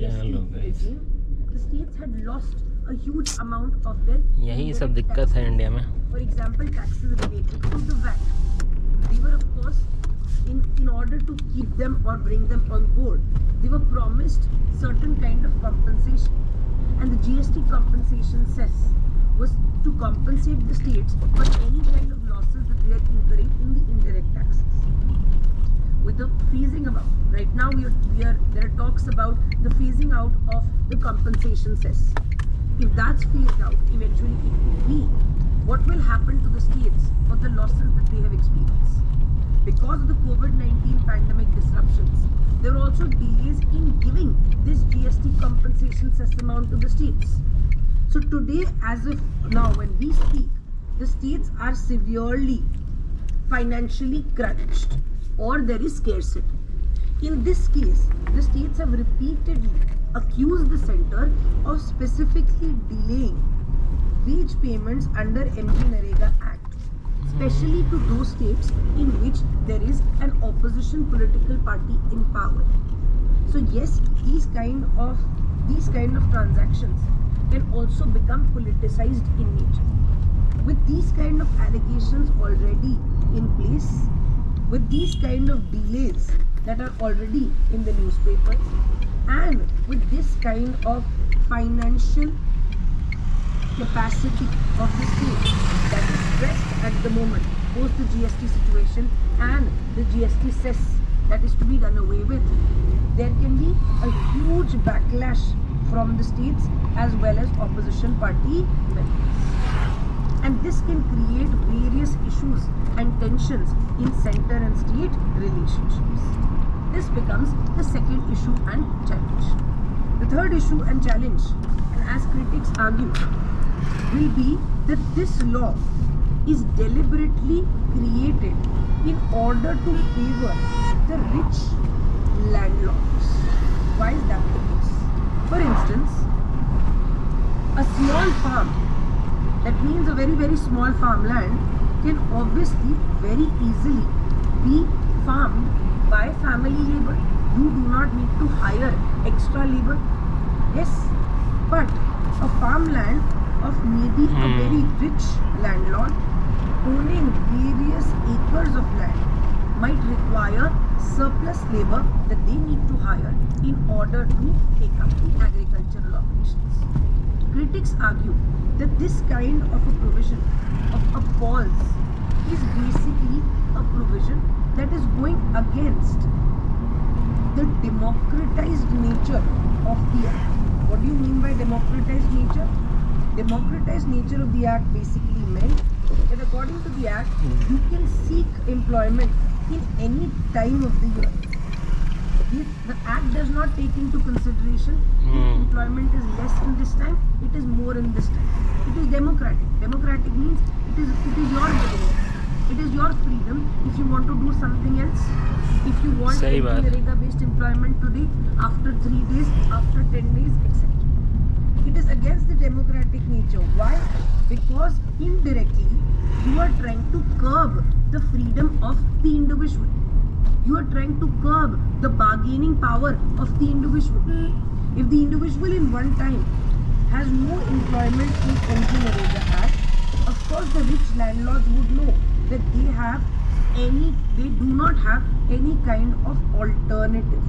GST regime, the states had lost a huge amount of their यही सब दिक्कत है इंडिया में. For example, taxes related to the VAT. They were, of course, in order to keep them or bring them on board, they were promised certain kind of compensation. And the GST compensation cess was to compensate the states for any kind of losses that they are incurring in the indirect taxes. With the phasing amount, right now there are talks about the phasing out of the compensation cess. If that's phased out, eventually it will be, what will happen to the states for the losses that they have experienced? Because of the COVID-19 pandemic disruptions, there are also delays in giving this GST compensation cess amount to the states. So today, as of now, when we speak, the states are severely financially crunched or there is scarcity. In this case, the states have repeatedly accused the center of specifically delaying wage payments under MG-Narega Act, especially to those states in which there is an opposition political party in power. So yes, these kind of transactions can also become politicized in nature. With these kind of allegations already in place, with these kind of delays that are already in the newspapers, and with this kind of financial capacity of the state that is stressed at the moment post the GST situation and the GST cess that is to be done away with, there can be a huge backlash from the states as well as opposition party members. And this can create various issues and tensions in center and state relationships. This becomes the second issue and challenge. The third issue and challenge, and as critics argue, will be that this law is deliberately created in order to favor the rich landlords. Why is that the case? For instance, a small farm, that means a very, very small farmland, can obviously very easily be farmed by family labor. You do not need to hire extra labor. Yes, but a farmland of maybe a very rich landlord owning various acres of land might require surplus labor that they need to hire in order to take up the agricultural operations. Critics argue that this kind of a provision of a pause is basically a provision that is going against the democratized nature of the act. What do you mean by democratized nature? Democratized nature of the act basically meant that according to the act, you can seek employment in any time of the year. The act does not take into consideration if employment is less in this time, it is more in this time. It is democratic. Democratic means it is your liberty. It is your freedom if you want to do something else. If you want Narega based employment today, after 3 days, after 10 days, etc. It is against the democratic nature. Why? Because indirectly you are trying to curb the freedom of the individual. You are trying to curb the bargaining power of the individual. If the individual in one time has no employment in MG-Narega Act, of course the rich landlords would know that they do not have any kind of alternative.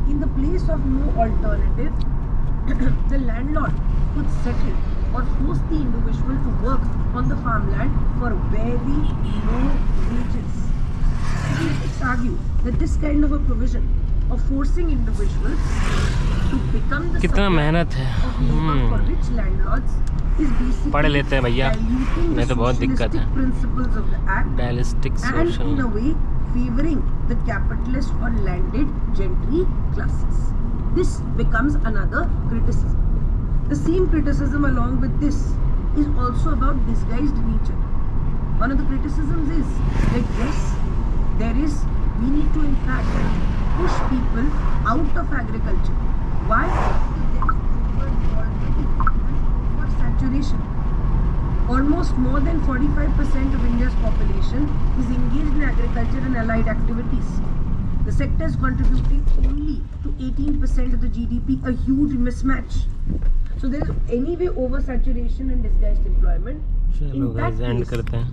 In the place of no alternative, the landlord could settle or force the individual to work on the farmland for very low wages. Critics argue that this kind of a provision of forcing individuals to become the subject of labor for rich landlords is basically पढ़ लेते हैं भैया, नहीं तो बहुत दिक्कत है. principles of the act Realistic and social. in a way favoring the capitalist or landed gentry classes. This becomes another criticism. The same criticism along with this is also about disguised nature. One of the criticisms is that yes, we need to in fact push people out of agriculture. Why? Because there is already saturation. Almost more than 45% of India's population is engaged in agriculture and allied activities. The sector is contributing only to 18% of the GDP, a huge mismatch. So there is anyway oversaturation and disguised employment. चलो In that guys and case, करते हैं